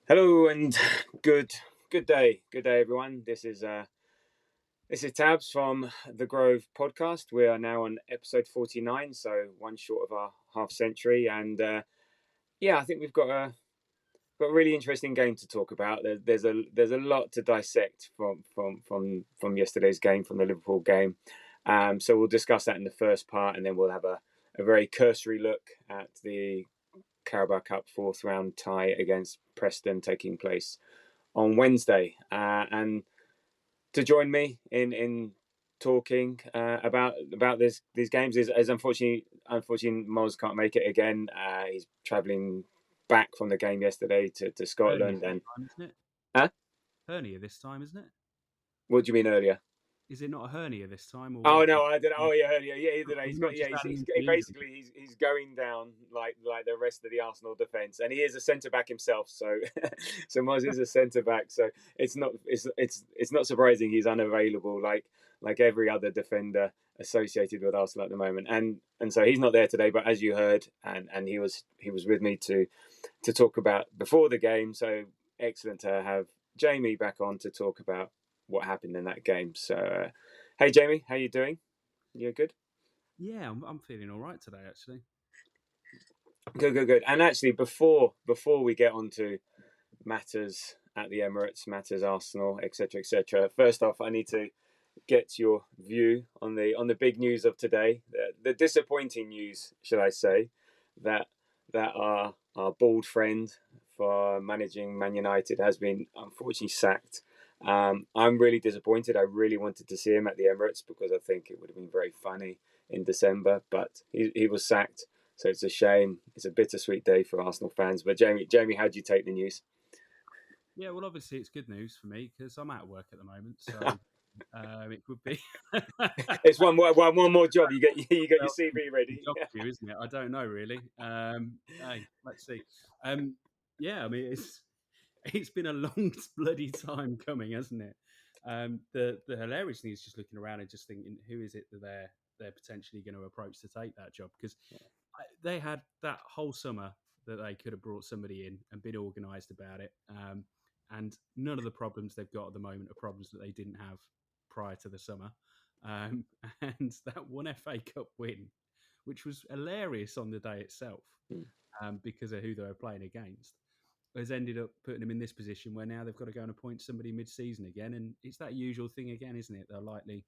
Hello and good day everyone. This is Tabs from the Grove podcast. We are now on episode 49, so one short of our half century, and I think we've got a really interesting game to talk about. There's a lot to dissect from yesterday's game, from the Liverpool game. So we'll discuss that in the first part, and then we'll have a very cursory look at the Carabao Cup fourth round tie against Preston taking place on Wednesday. And to join me in talking about these games is unfortunately Moz can't make it again. He's travelling back from the game yesterday to Scotland. Hernia And time, isn't it? huh? Hernia this time, isn't it? What do you mean earlier? Is it not a hernia this time, or Oh what? no, I did. Oh yeah, he did. He's got Not just adding he's into the injury. basically he's going down like the rest of the Arsenal defence, and he is a centre back himself. So so Moz is a centre back. So it's not surprising he's unavailable like every other defender associated with Arsenal at the moment. And so he's not there today. But as you heard, and he was with me to talk about before the game. So excellent to have Jamie back on to talk about what happened in that game. So. Hey Jamie, how you doing? You good? Yeah, I'm feeling all right today, actually. Good. And actually, before we get on to matters at the Emirates, matters Arsenal, etc. First off, I need to get your view on the big news of today, the disappointing news, should I say, that our bald friend for managing Man United has been unfortunately sacked. I'm really disappointed. I really wanted to see him at the Emirates because I think it would have been very funny in December, but he was sacked. So it's a shame. It's a bittersweet day for Arsenal fans. But Jamie, how do you take the news? Yeah, well, obviously it's good news for me because I'm out of work at the moment, so it would be. It's one more job. You got your Well, CV ready. job for you, isn't it? I don't know really. Hey, let's see. Um, yeah, I mean it's been a long bloody time coming, hasn't it? The hilarious thing is just looking around and just thinking, who is it that they're potentially going to approach to take that job? Because they had that whole summer that they could have brought somebody in and been organised about it. And none of the problems they've got at the moment are problems that they didn't have prior to the summer. Um, and that one FA Cup win, which was hilarious on the day itself, because of who they were playing against, has ended up putting them in this position where now they've got to go and appoint somebody mid-season again, and it's that usual thing again, isn't it? They'll likely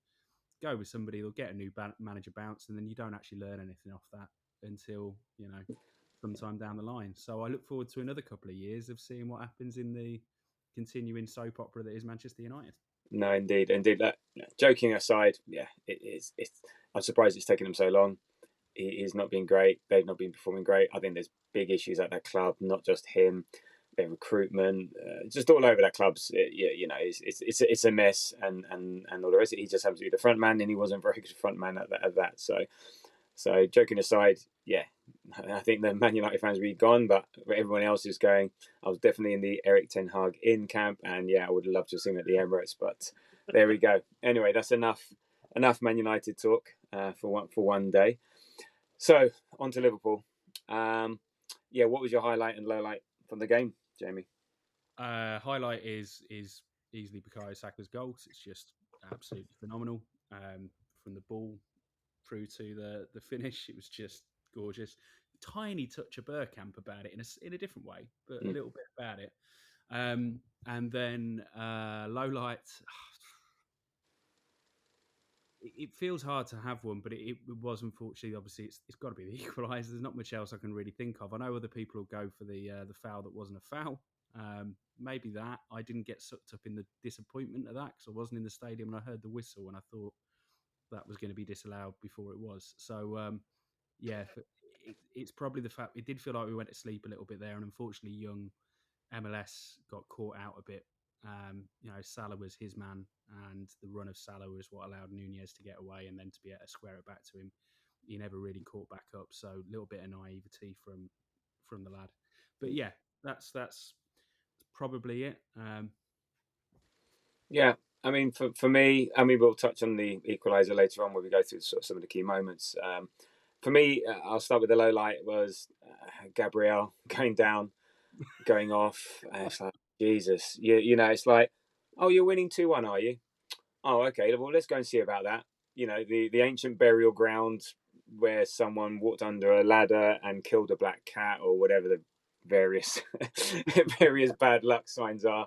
go with somebody, they'll get a new manager bounce, and then you don't actually learn anything off that until sometime down the line. So I look forward to another couple of years of seeing what happens in the continuing soap opera that is Manchester United. No, indeed. Joking aside, yeah, it is. I'm surprised it's taken them so long. He's not been great. They've not been performing great. I think there's big issues at that club, not just him. Their recruitment, just all over that club's. It's a mess, and all the rest. He just happens to be the front man, and he wasn't a very good front man at that. So joking aside, yeah, I think the Man United fans will be gone, but everyone else is going. I was definitely in the Eric Ten Hag in camp, and yeah, I would love to see him at the Emirates, but there we go. Anyway, that's enough Man United talk for one day. So on to Liverpool. What was your highlight and low light from the game, Jamie? Highlight is easily Bukayo Saka's goals. It's just absolutely phenomenal. From the ball through to the finish, it was just gorgeous. Tiny touch of Burkamp about it in a different way, but a little bit about it. And then low light. It feels hard to have one, but it was unfortunately. Obviously, it's got to be the equaliser. There's not much else I can really think of. I know other people will go for the foul that wasn't a foul. Maybe that I didn't get sucked up in the disappointment of that because I wasn't in the stadium and I heard the whistle and I thought that was going to be disallowed before it was. So it's probably the fact it did feel like we went to sleep a little bit there, and unfortunately, young MLS got caught out a bit. Salah was his man, and the run of Salah was what allowed Nunez to get away and then to be able to square it back to him. He never really caught back up, so a little bit of naivety from the lad. But yeah, that's probably it. Yeah, I mean, for me, I mean, we'll touch on the equaliser later on when we go through sort of some of the key moments. For me, I'll start with the low light was Gabriel going down. going off, and it's like, Jesus, you know, it's like, oh, you're winning 2-1, are you? Oh, okay. Well, let's go and see about that. You know, the ancient burial ground where someone walked under a ladder and killed a black cat or whatever the various various bad luck signs are.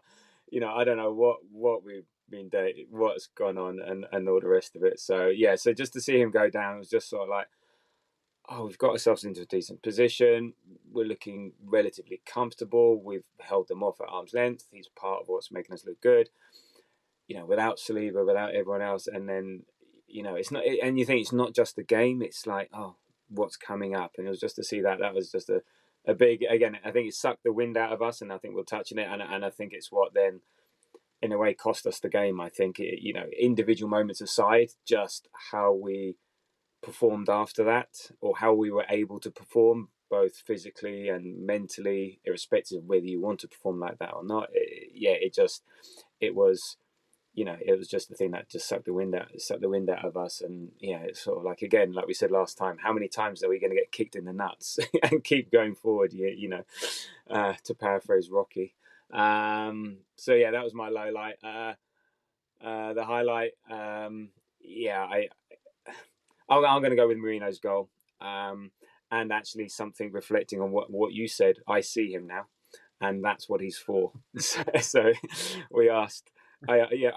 You know, I don't know what we've been doing, what's gone on, and all the rest of it. So yeah, so just to see him go down was just sort of like, oh, we've got ourselves into a decent position. We're looking relatively comfortable. We've held them off at arm's length. He's part of what's making us look good. You know, without Saliba, without everyone else, and then you know, it's not. And you think it's not just the game. It's like, oh, what's coming up? And it was just to see that. That was just a big. Again, I think it sucked the wind out of us, and I think we'll touch on it. And I think it's what then, in a way, cost us the game. I think it, you know, individual moments aside, just how we performed after that, or how we were able to perform both physically and mentally, irrespective of whether you want to perform like that or not. It was, you know, it was just the thing that just sucked the wind out of us. And yeah, it's sort of like, again, like we said last time, how many times are we going to get kicked in the nuts and keep going forward? You know, to paraphrase Rocky. So yeah, that was my low light. The highlight, yeah, I'm going to go with Marino's goal. And actually, something reflecting on what you said, I see him now, and that's what he's for. So we asked. And you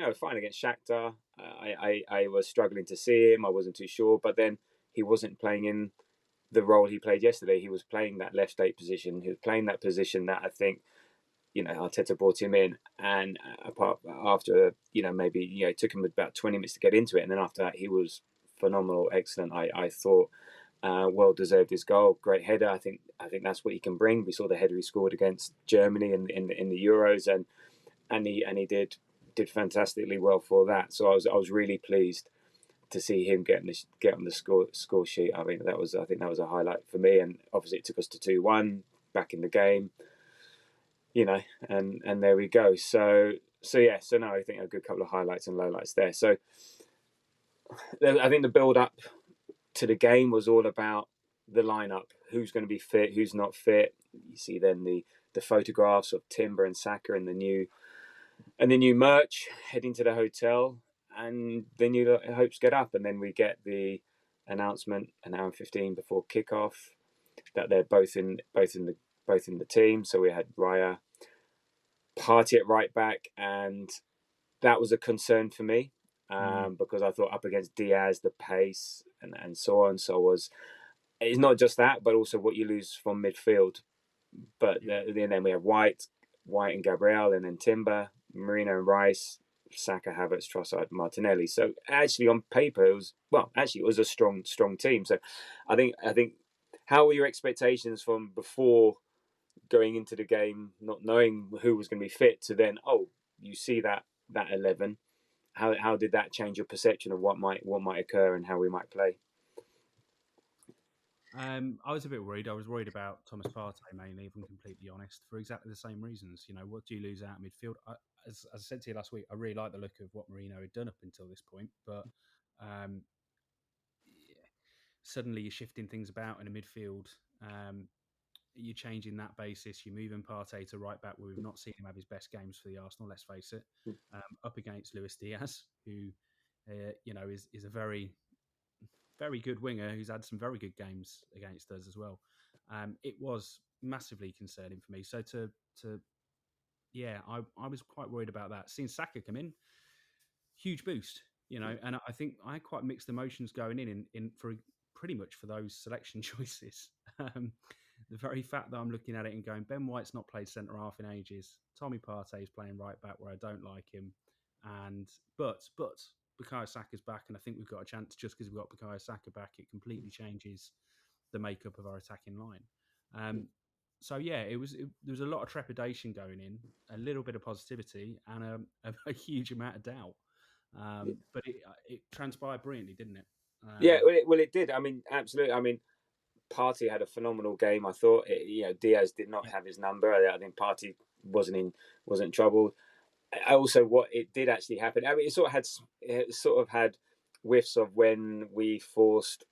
know, fine against Shakhtar. I was struggling to see him. I wasn't too sure, but then he wasn't playing in the role he played yesterday. He was playing that left 8 position. He was playing that position that I think, you know, Arteta brought him in, and apart after, you know, maybe, you know, it took him about 20 minutes to get into it, and then after that he was phenomenal, excellent. I thought, well deserved his goal, great header. I think that's what he can bring. We saw the header he scored against Germany in the Euros, and he did fantastically well for that. So I was really pleased to see him get on the score sheet. I think that was a highlight for me, and obviously it took us to 2-1 back in the game, you know, and there we go. So yeah, so no, I think a good couple of highlights and lowlights there. So I think the build up to the game was all about the lineup, who's going to be fit, who's not fit. You see then the photographs of Timber and Saka and the new merch heading to the hotel, and then your hopes get up, and then we get the announcement an hour and 15 before kickoff that they're both in the team. So we had Raya, Partey at right back, and that was a concern for me, because I thought up against Diaz, the pace and so on. So it's not just that, but also what you lose from midfield. But then we have White and Gabriel, and then Timber, Marino and Rice, Saka, Havertz, Trossard, Martinelli. So actually, on paper, it was a strong team. So I think how were your expectations from before going into the game, not knowing who was going to be fit, to then, oh, you see that 11? How did that change your perception of what might occur and how we might play? I was a bit worried. I was worried about Thomas Partey mainly, if I'm completely honest, for exactly the same reasons. You know, what do you lose out midfield? As I said to you last week, I really like the look of what Marino had done up until this point, but um, yeah, suddenly you're shifting things about in a midfield. You're changing that basis. You're moving Partey to right back, where we've not seen him have his best games for the Arsenal. Let's face it, up against Luis Diaz, who you know is a very good winger who's had some very good games against us as well. It was massively concerning for me. So to yeah, I was quite worried about that. Seeing Saka come in, huge boost, you know, and I think I had quite mixed emotions going in for pretty much for those selection choices. Um, the very fact that I'm looking at it and going, Ben White's not played centre half in ages. Tommy Partey is playing right back where I don't like him, and but Bukayo Saka's back, and I think we've got a chance just because we've got Bukayo Saka back. It completely changes the makeup of our attacking line. Um, so yeah, there was a lot of trepidation going in, a little bit of positivity, and a huge amount of doubt. But it transpired brilliantly, didn't it? Yeah, it did. I mean, absolutely. I mean, Partey had a phenomenal game. I thought, you know, Diaz did not Yeah. have his number. I think Partey wasn't troubled. I also, what it did actually happen. I mean, it sort of had whiffs of when we forced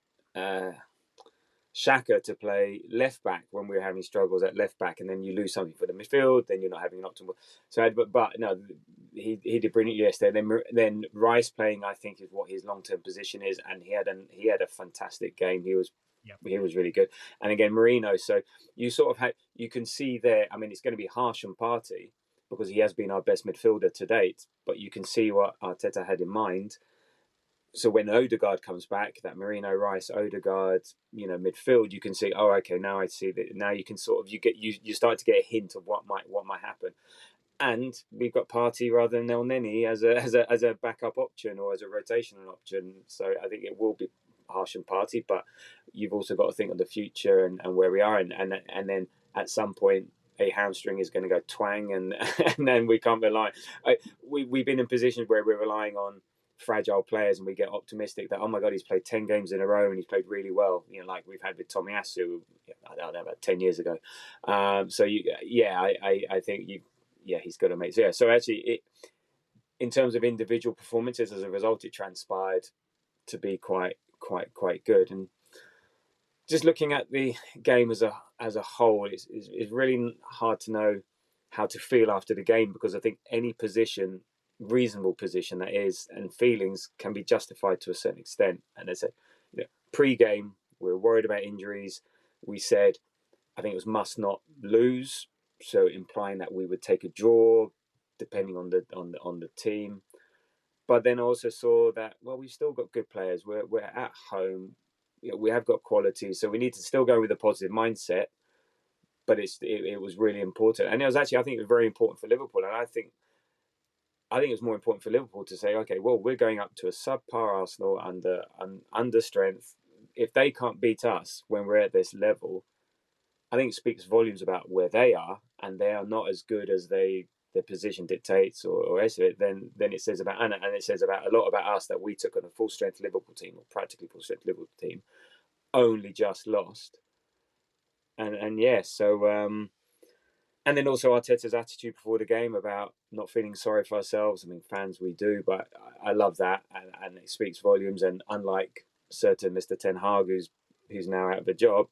Shaka to play left back when we were having struggles at left back, and then you lose something for the midfield, then you're not having an optimal. So, but no, he did brilliant yesterday. Then Rice playing, I think, is what his long term position is, and he had a fantastic game. Yeah, He was really good, and again Marino. So you sort of had you can see there. I mean, it's going to be harsh on Partey because he has been our best midfielder to date, but you can see what Arteta had in mind. So when Odegaard comes back, that Marino, Rice, Odegaard, midfield, you can see, oh, okay, now I see that. Now you can sort of you start to get a hint of what might happen. And we've got Partey rather than El Neni as a backup option or as a rotational option. So I think it will be harsh and Partey, but you've also got to think of the future and where we are, and then at some point a hamstring is going to go twang, and and then we can't rely. We've been in positions where we're relying on fragile players, and we get optimistic that, oh my god, he's played 10 games in a row and he's played really well, like we've had with Tomiyasu, I don't know, about 10 years ago. I think he's got to make. So actually, in terms of individual performances, as a result, it transpired to be quite good. And just looking at the game as a whole, it's really hard to know how to feel after the game, because I think any position, reasonable position that is, and feelings can be justified to a certain extent. And as I said, pre-game, we were worried about injuries. We said, I think it was must not lose, so implying that we would take a draw, depending on the team. But then I also saw that, well, we've still got good players. We're at home. We have got quality, so we need to still go with a positive mindset. But it was really important, and it was actually, I think it was very important for Liverpool, and I think it's more important for Liverpool to say, okay, well, we're going up to a subpar Arsenal under strength. If they can't beat us when we're at this level, I think it speaks volumes about where they are, and they are not as good as their position dictates or as it. Then it says about, and it says about a lot about us, that we took on a full strength Liverpool team, or practically full strength Liverpool team, only just lost. And yeah, so and then also Arteta's attitude before the game about not feeling sorry for ourselves. I mean, fans, we do, but I love that, and it speaks volumes. And unlike certain Mr. Ten Hag, who's now out of a job,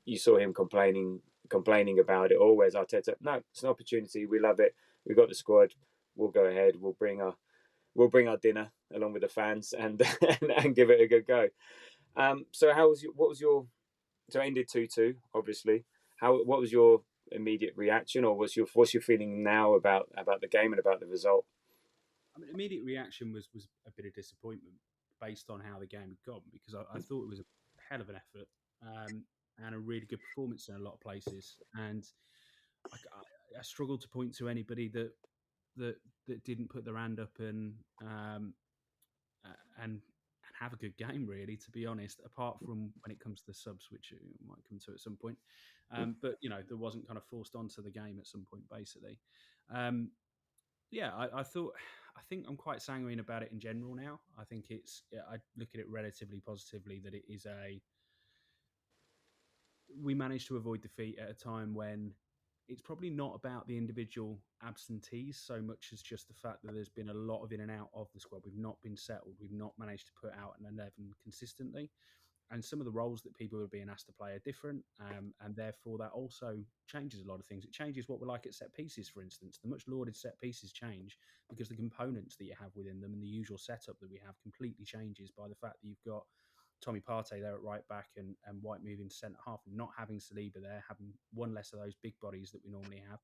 you saw him complaining about it all. Whereas Arteta, no, it's an opportunity. We love it. We've got the squad. We'll go ahead. We'll bring our dinner along with the fans, and and give it a good go. So what was your so it ended 2-2, obviously. What was your immediate reaction, or what's your feeling now about the game and about the result? I mean, immediate reaction was a bit of disappointment based on how the game had gone, because I thought it was a hell of an effort, and a really good performance in a lot of places. And I struggled to point to anybody that that didn't put their hand up and have a good game, really, to be honest, apart from when it comes to the subs, which we might come to at some point. But there wasn't kind of forced onto the game at some point, basically. Um, yeah, I think I'm quite sanguine about it in general now. I think I look at it relatively positively, that it is we managed to avoid defeat at a time when it's probably not about the individual absentees so much as just the fact that there's been a lot of in and out of the squad. We've not been settled. We've not managed to put out an 11 consistently. And some of the roles that people are being asked to play are different. And therefore, that also changes a lot of things. It changes what we're like at set pieces, for instance. The much lauded set pieces change because the components that you have within them and the usual setup that we have completely changes by the fact that you've got Tommy Partey there at right back and White moving to centre half, and not having Saliba there, having one less of those big bodies that we normally have.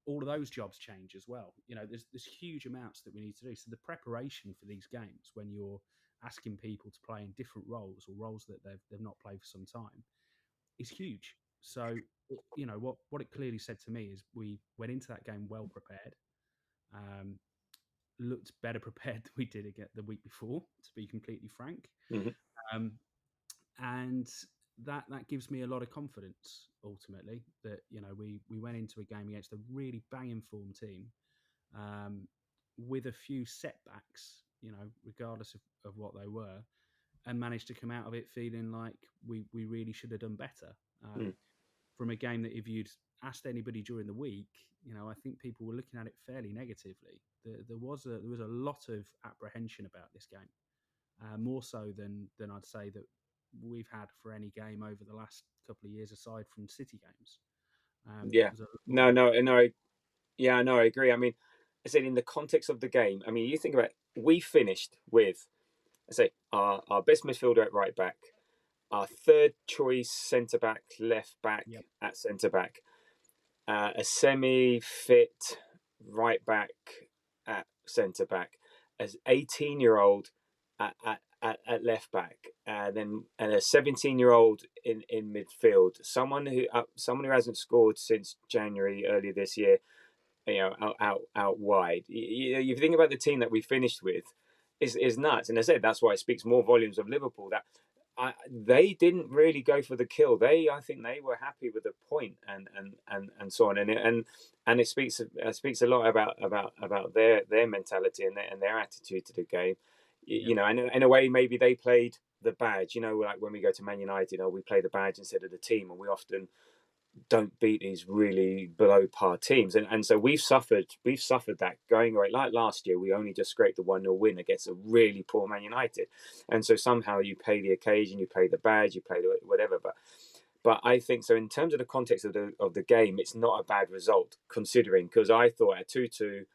All of those jobs change as well. There's huge amounts that we need to do. So the preparation for these games, when you're asking people to play in different roles or roles that they've not played for some time, is huge. So what it clearly said to me is we went into that game well prepared. Um, Looked better prepared than we did again the week before, to be completely frank. Mm-hmm. Um, and that gives me a lot of confidence ultimately that we went into a game against a really bang form team, um, with a few setbacks, regardless of what they were, and managed to come out of it feeling like we really should have done better. Mm. From a game that, if you'd asked anybody during the week, I think people were looking at it fairly negatively. There was a lot of apprehension about this game, more so than I'd say that we've had for any game over the last couple of years, aside from City games. Yeah. There's a lot No, of no, no. Yeah, no, I agree. I mean, I said in the context of the game, I mean, you think about it, we finished with, I say, our best midfielder at right back, our third choice centre back, left back yep, at centre back, a semi fit right back at centre back, as 18-year-old at left back, then and a 17-year-old in midfield, someone who hasn't scored since January earlier this year, out wide. You think about the team that we finished with, is nuts. And I said that's why it speaks more volumes of Liverpool that they didn't really go for the kill. I think they were happy with the point and so on. And it speaks a lot about their mentality and their attitude to the game. yep, And in a way, maybe they played the badge. Like when we go to Man United, we play the badge instead of the team, and we often don't beat these really below par teams. And so we've suffered that going right. Like last year, we only just scraped the 1-0 win against a really poor Man United. And so somehow you play the occasion, you play the badge, you play the whatever. But I think so in terms of the context of the game, it's not a bad result considering, because I thought at 2-2,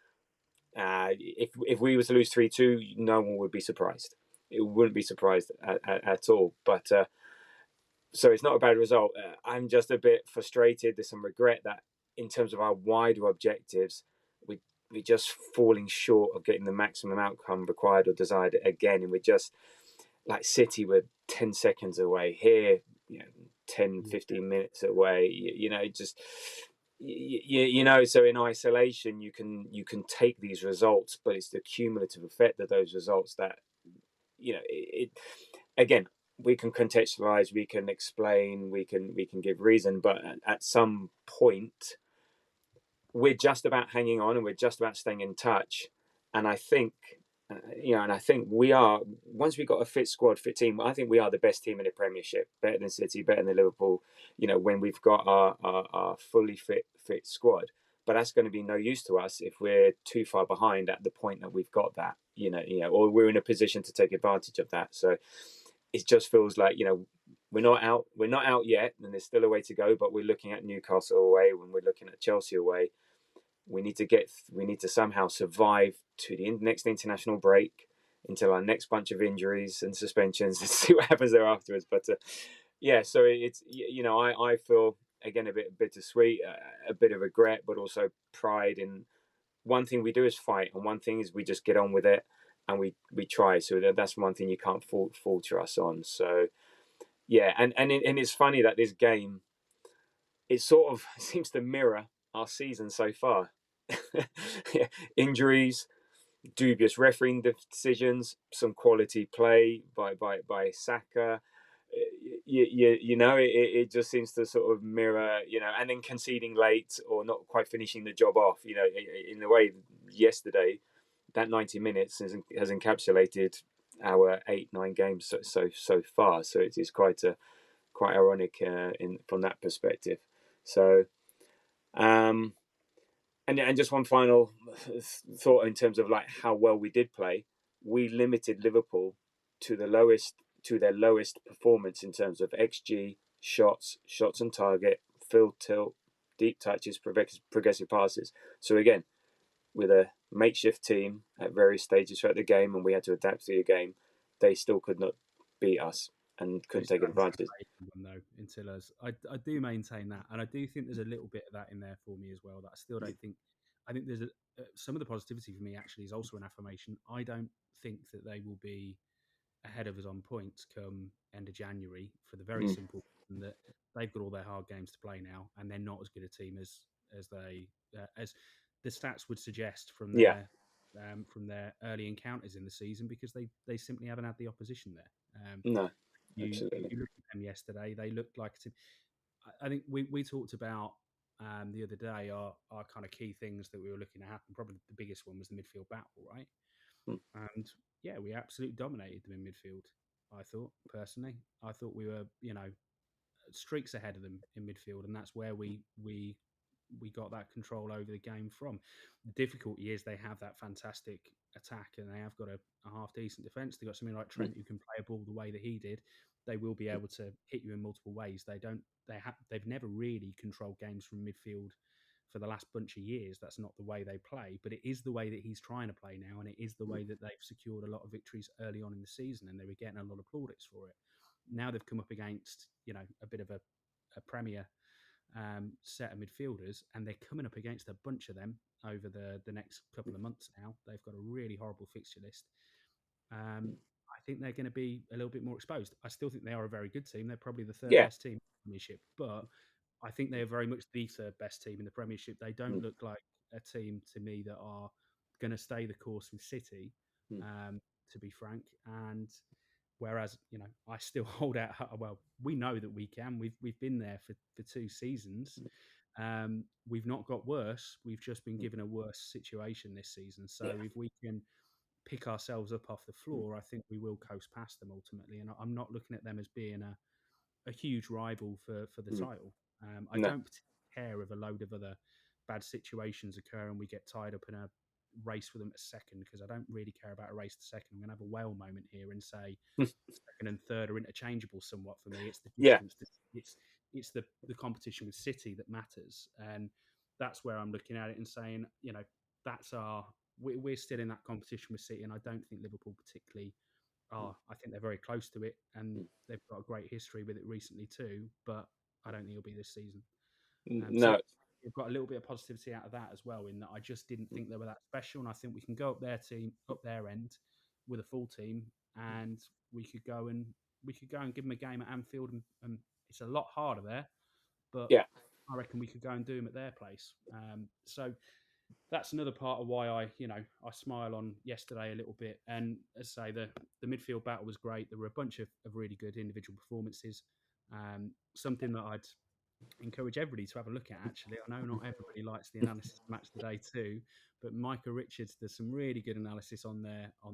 if we were to lose 3-2, no one would be surprised. It wouldn't be surprised at all. But so it's not a bad result. I'm just a bit frustrated. There's some regret that in terms of our wider objectives, we we're just falling short of getting the maximum outcome required or desired again. And we're just like City, we're 10 seconds away. Here, 10, yeah, 15 minutes away. Just so in isolation you can take these results, but it's the cumulative effect of those results that again, we can contextualize, we can explain, we can give reason, but at some point we're just about hanging on and we're just about staying in touch. And I think, we are, once we've got a fit squad, fit team, I think we are the best team in the Premiership, better than City, better than Liverpool. When we've got our fully fit squad. But that's going to be no use to us if we're too far behind at the point that we've got that, or we're in a position to take advantage of that. So it just feels like we're not out yet, and there's still a way to go. But we're looking at Newcastle away, when we're looking at Chelsea away. We need to somehow survive to the next international break, until our next bunch of injuries and suspensions, and see what happens there afterwards. But yeah, so it's I feel again a bit bittersweet, a bit of regret, but also pride in one thing we do is fight, and one thing is we just get on with it, and we try. So that's one thing you can't falter us on. So yeah, and it's funny that this game, it sort of seems to mirror our season so far. Yeah, injuries, dubious refereeing decisions, some quality play by Saka. It just seems to sort of mirror, and then conceding late or not quite finishing the job off. In a way, yesterday, that 90 minutes has encapsulated our 8-9 games so far. So it is quite ironic in from that perspective. So um, and just one final thought in terms of like how well we did play. We limited Liverpool to their lowest performance in terms of XG, shots on target, field tilt, deep touches, progressive passes. So again, with a makeshift team at various stages throughout the game, and we had to adapt to the game, they still could not beat us and couldn't it's take that advantage. one though until us. I do maintain that, and I do think there's a little bit of that in there for me as well. That I still don't think. I think there's some of the positivity for me actually is also an affirmation. I don't think that they will be ahead of us on points come end of January for the very Mm, simple reason that they've got all their hard games to play now, and they're not as good a team as the stats would suggest yeah, from their early encounters in the season, because they simply haven't had the opposition there. no, You absolutely. look at them yesterday; they looked like a team. I think we talked about the other day our kind of key things that we were looking to happen. Probably the biggest one was the midfield battle, right? Mm, And yeah, we absolutely dominated them in midfield. I thought personally, we were streaks ahead of them in midfield, and that's where we we got that control over the game from. The difficulty is they have that fantastic attack and they have got a half decent defence. They've got something like Trent who can play a ball the way that he did. They will be able to hit you in multiple ways. They've never really controlled games from midfield for the last bunch of years. That's not the way they play, but it is the way that he's trying to play now, and it is the way that they've secured a lot of victories early on in the season, and they were getting a lot of plaudits for it. Now they've come up against a bit of a Premier set of midfielders, and they're coming up against a bunch of them over the next couple of months now. They've got a really horrible fixture list. I think they're going to be a little bit more exposed. I still think they are a very good team. They're probably the third Yeah. best team in the Premiership, but I think they are very much the third best team in the Premiership. They don't look like a team to me that are going to stay the course with City, to be frank. And whereas, I still hold out. Well, we know that we can. We've been there for 2 seasons. We've not got worse. We've just been given a worse situation this season. So if we can pick ourselves up off the floor, I think we will coast past them ultimately. And I'm not looking at them as being a huge rival for the title. I No. don't care if a load of other bad situations occur and we get tied up in a race with them at second, because I don't really care about a race to second. I'm going to have a whale moment here and say second and third are interchangeable somewhat for me. It's the Yeah. distance. It's the competition with City that matters, and that's where I'm looking at it and saying, we're still in that competition with City, and I don't think Liverpool particularly are. I think they're very close to it, and they've got a great history with it recently too. But I don't think it'll be this season. So No. we've got a little bit of positivity out of that as well, in that I just didn't think they were that special, and I think we can go up their end with a full team, and we could go and give them a game at Anfield, and it's a lot harder there, but Yeah. I reckon we could go and do them at their place. So that's another part of why I smile on yesterday a little bit. And as I say, the midfield battle was great. There were a bunch of really good individual performances. Something that I'd encourage everybody to have a look at, actually. I know not everybody likes the analysis match today too, but Micah Richards, there's some really good analysis on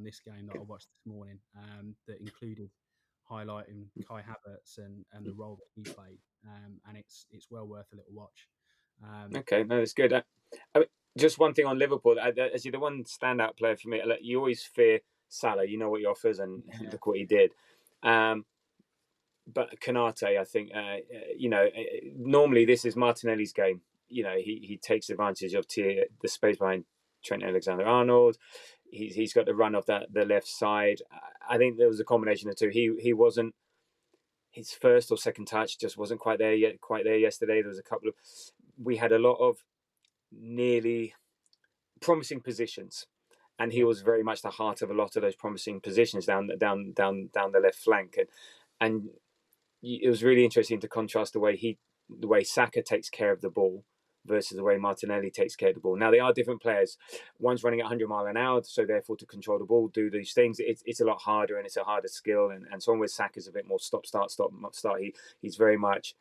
this game that I watched this morning, that included highlighting Kai Havertz and the role that he played, and it's well worth a little watch. Okay, no, that's good. I mean, just one thing on Liverpool, as you're the one standout player for me, you always fear Salah. You know what he offers, and look what he did. But Kanate, I think, normally this is Martinelli's game. He takes advantage of the space behind Trent Alexander-Arnold. He's got the run off the left side. I think there was a combination of two. He wasn't, his first or second touch just wasn't quite there yesterday. There was a couple of, we had a lot of nearly promising positions, and he was very much the heart of a lot of those promising positions down the left flank, and it was really interesting to contrast the way Saka takes care of the ball versus the way Martinelli takes care of the ball. Now they are different players. One's running at 100 mile an hour, so therefore to control the ball, do these things, it's a lot harder and it's a harder skill. And so on with Saka's a bit more stop start. He's very much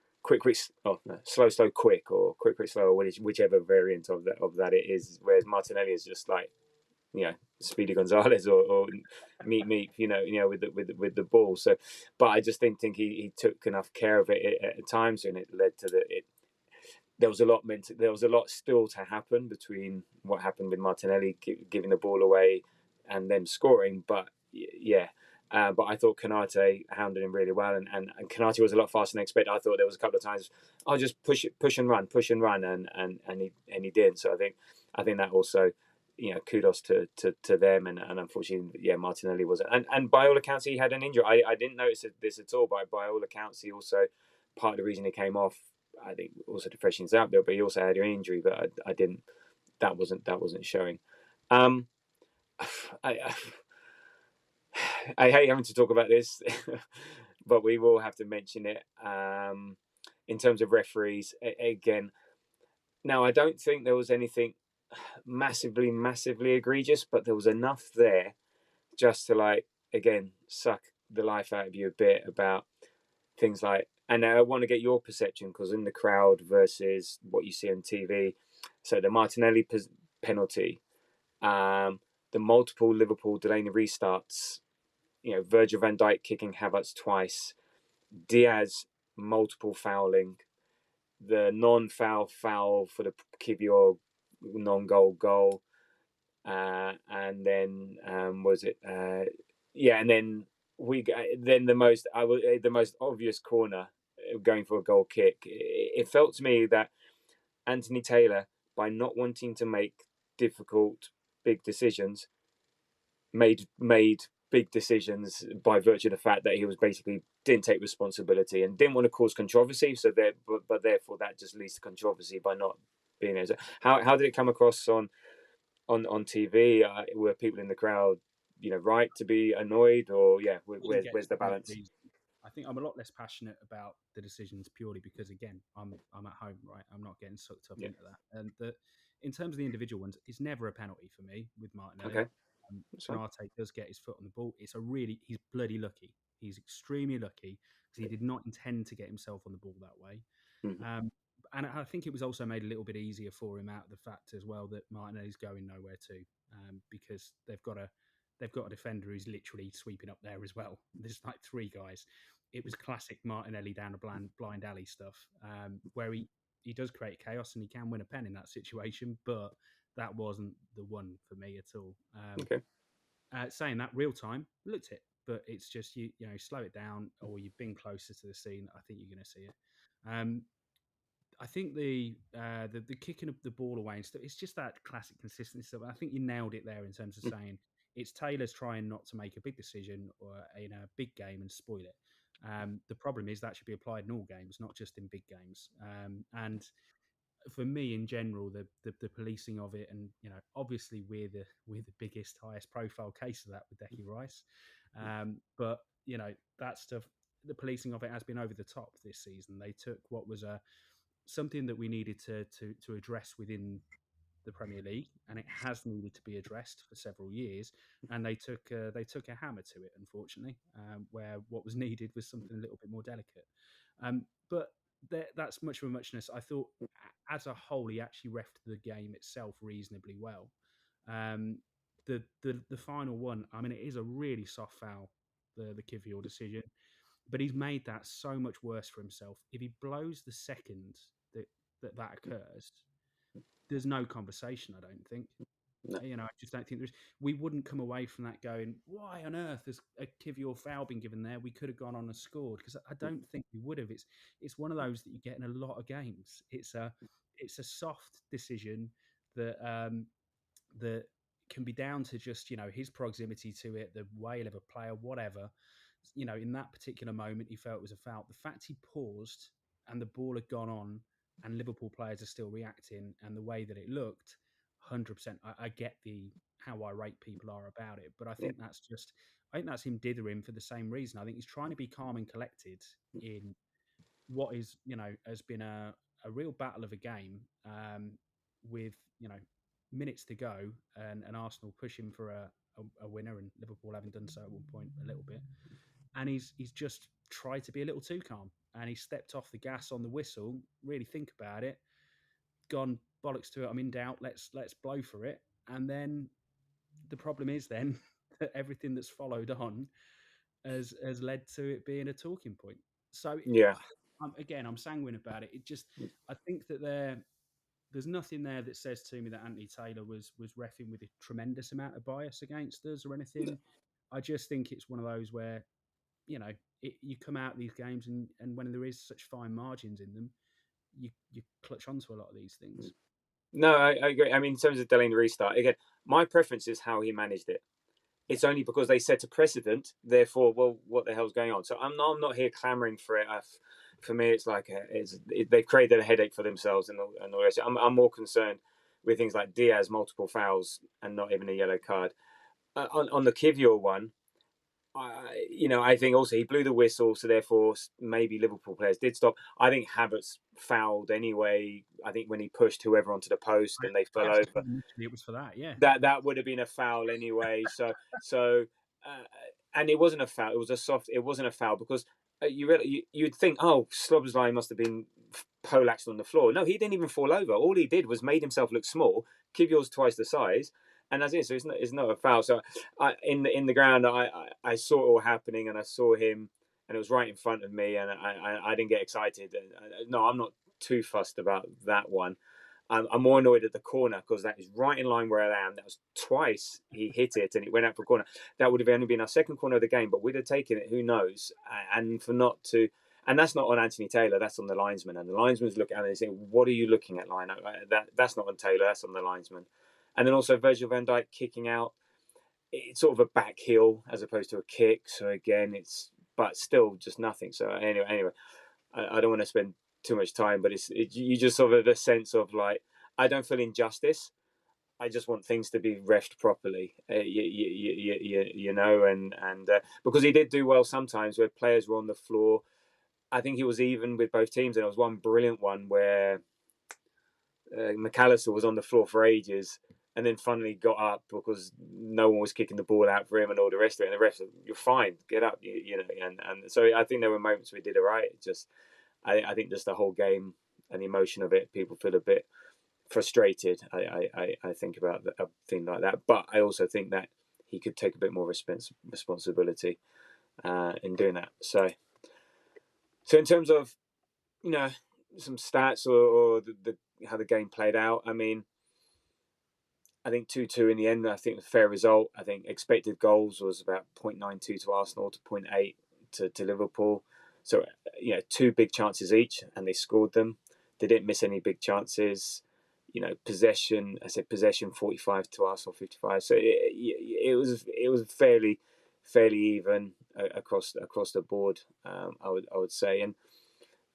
slow quick, or quick slow, or whichever variant of that it is. Whereas Martinelli is just like, Speedy Gonzalez or meet with the ball. So, but I just didn't think he took enough care of it at times, and it led to there was a lot still to happen between what happened with Martinelli giving the ball away and them scoring. But but I thought Kanate hounded him really well, and Kanate was a lot faster than expected. I thought there was a couple of times I'll just push and run, and he did. So I think that also, kudos to them, and unfortunately, Martinelli wasn't. And by all accounts, he had an injury. I didn't notice this at all, but by all accounts, he also, part of the reason he came off, I think, also to freshen things out there, but he also had an injury. But I didn't. That wasn't showing. I hate having to talk about this, but we will have to mention it. In terms of referees, again, now I don't think there was anything massively egregious, but there was enough there just to, again, suck the life out of you a bit about things like, and I want to get your perception, because in the crowd versus what you see on TV. So the Martinelli penalty, the multiple Liverpool Delaney restarts, Virgil van Dijk kicking Havertz twice, Diaz multiple fouling, the non-foul foul for the Kivior non-goal goal, and then was it? Yeah, and then the most obvious corner going for a goal kick. It felt to me that Anthony Taylor, by not wanting to make difficult big decisions, made big decisions by virtue of the fact that he was basically didn't take responsibility and didn't want to cause controversy. So but therefore that just leads to controversy by not being there. So how did it come across on TV? Were people in the crowd, right to be annoyed, or yeah, where's the For that balance? reason. I think I'm a lot less passionate about the decisions purely because, again, I'm at home, right? I'm not getting sucked up Yeah. into that. And in terms of the individual ones, it's never a penalty for me with Martinelli. Okay. That's fine. Konate does get his foot on the ball. He's bloody lucky. He's extremely lucky because he did not intend to get himself on the ball that way. Mm-hmm. Um, and I think it was also made a little bit easier for him out of the fact as well that Martinelli's going nowhere too, because they've got a defender who's literally sweeping up there as well. There's like three guys. It was classic Martinelli down a blind alley stuff, where he does create chaos and he can win a pen in that situation, but that wasn't the one for me at all. Okay. Saying that, real time looked it, but it's just you know slow it down or you've been closer to the scene. I think you're going to see it. Um, I think the kicking of the ball away and stuff. It's just that classic consistency stuff. I think you nailed it there in terms of saying it's Taylor's trying not to make a big decision or in a big game and spoil it. The problem is that should be applied in all games, not just in big games. And for me, in general, the policing of it, and obviously we're the biggest, highest profile case of that with Decky Rice, but that stuff. The policing of it has been over the top this season. They took what was a something that we needed to address within the Premier League, and it has needed to be addressed for several years. And they took a hammer to it, unfortunately, where what was needed was something a little bit more delicate. But that's much of a muchness. I thought, as a whole, he actually refed the game itself reasonably well. Um, the final one, I mean, it is a really soft foul, the Kivior decision, but he's made that so much worse for himself. If he blows the second that occurs, there's no conversation. I don't think. No. I just don't think there's. We wouldn't come away from that going, "Why on earth has a Kivior foul been given there? We could have gone on and scored." Because I don't think we would have. It's one of those that you get in a lot of games. It's a soft decision that that can be down to just his proximity to it, the whale of a player, whatever. In that particular moment, he felt it was a foul. The fact he paused and the ball had gone on, and Liverpool players are still reacting, and the way that it looked, 100%. I get the how irate people are about it, but I Yeah. think I think that's him dithering for the same reason. I think he's trying to be calm and collected in what is has been a real battle of a game, with minutes to go, and Arsenal pushing for a winner and Liverpool having done so at one point a little bit, and he's just tried to be a little too calm, and he stepped off the gas on the whistle, really think about it, gone bollocks to it, I'm in doubt, let's blow for it. And then the problem is then that everything that's followed on has led to it being a talking point. So Yeah. I'm sanguine about it. It just, I think that there's nothing there that says to me that Anthony Taylor was reffing with a tremendous amount of bias against us or anything. I just think it's one of those where you come out of these games, and when there is such fine margins in them, you clutch onto a lot of these things. No, I agree. I mean, in terms of delaying the restart, again, my preference is how he managed it. Yeah, It's only because they set a precedent. Therefore, well, what the hell's going on? So I'm not here clamoring for it. For me, it's like they've created a headache for themselves and all this. I'm more concerned with things like Diaz multiple fouls and not even a yellow card. On the Kivior one, I think also he blew the whistle, so therefore maybe Liverpool players did stop. I think Havertz fouled anyway. I think when he pushed whoever onto the post and they I fell actually over, thought initially it was for that. Yeah, that would have been a foul anyway. So uh, and it wasn't a foul. It was a soft. It wasn't a foul because you'd think, oh, Slobsline must have been poleaxed on the floor. No, he didn't even fall over. All he did was made himself look small. Kivior's twice the size, and that's it. So it's not a foul. So in the ground, I saw it all happening, and I saw him, and it was right in front of me, and I didn't get excited. No, I'm not too fussed about that one. I'm more annoyed at the corner because that is right in line where I am. That was twice he hit it and it went out for a corner. That would have only been our second corner of the game, but we'd have taken it. Who knows? And for not to, and that's not on Anthony Taylor. That's on the linesman. And the linesman's looking at it and saying, "What are you looking at, line? That's not on Taylor. That's on the linesman." And then also Virgil van Dijk kicking out. It's sort of a back heel as opposed to a kick. So again, but still just nothing. So anyway, I don't want to spend too much time, but you just sort of the sense of like, I don't feel injustice. I just want things to be refed properly, you know, and because he did do well sometimes where players were on the floor. I think he was even with both teams, and there was one brilliant one where McAllister was on the floor for ages, and then finally got up because no one was kicking the ball out for him and all the rest of it. And the rest, you're fine, get up, you know. And so I think there were moments we did it right. Just I think just the whole game and the emotion of it, people feel a bit frustrated. I think about a thing like that, but I also think that he could take a bit more responsibility in doing that. So in terms of some stats or the how the game played out, I mean, I think 2-2 in the end. I think a fair result. I think expected goals was about 0.92 to Arsenal to 0.8 to Liverpool. So, two big chances each, and they scored them. They didn't miss any big chances. Possession. I said possession 45 to Arsenal 55. So it was fairly even across the board. I would say. And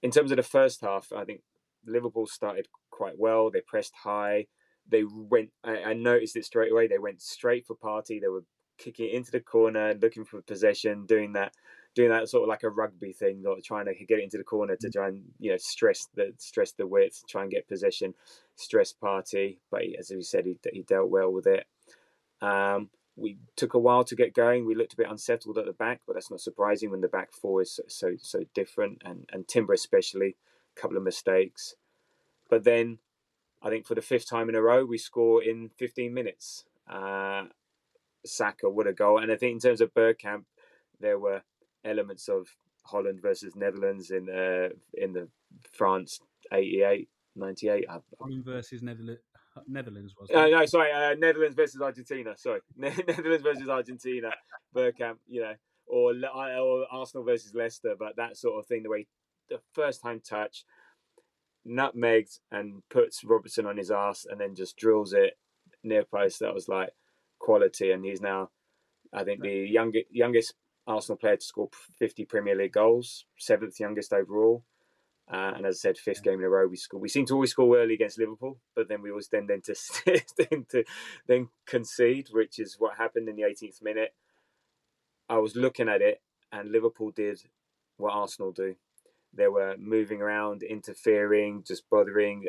in terms of the first half, I think Liverpool started quite well. They pressed high. They went. I noticed it straight away. They went straight for Partey. They were kicking it into the corner, looking for possession, doing that sort of like a rugby thing, or trying to get it into the corner to try and stress the width, try and get possession, stress Partey. But as we said, he dealt well with it. We took a while to get going. We looked a bit unsettled at the back, but that's not surprising when the back four is so different, and Timber especially, a couple of mistakes. But then I think for the fifth time in a row, we score in 15 minutes. Saka, what a goal. And I think in terms of Bergkamp, there were elements of Holland versus Netherlands in the France 88, 98. Holland versus Netherlands, wasn't it? No, sorry, Netherlands versus Argentina. Sorry, Netherlands versus Argentina. Bergkamp, or Arsenal versus Leicester, but that sort of thing. The way the first time touch, nutmegs and puts Robertson on his ass, and then just drills it near post. That was like quality, and he's now, I think, the youngest Arsenal player to score 50 Premier League goals, 7th youngest overall. And as I said, fifth game in a row we score. We seem to always score early against Liverpool, but then we always then concede, which is what happened in the 18th minute. I was looking at it, and Liverpool did what Arsenal do. They were moving around, interfering, just bothering.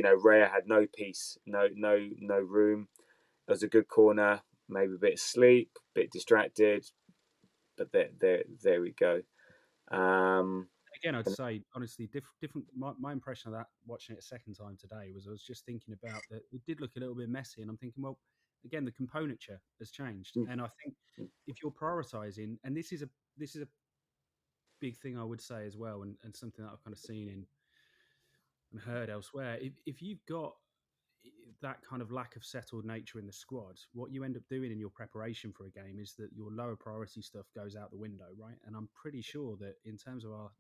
Raya had no peace, no room. It was a good corner, maybe a bit of sleep, a bit distracted, but there we go. Again, I'd say honestly, different. My impression of that watching it a second time today was I was just thinking about that. It did look a little bit messy, and I'm thinking, well, again, the componentry has changed, and I think if you're prioritising, and this is a big thing I would say as well, and something that I've kind of seen in and heard elsewhere. If you've got that kind of lack of settled nature in the squad, what you end up doing in your preparation for a game is that your lower priority stuff goes out the window, right? And I'm pretty sure that in terms of our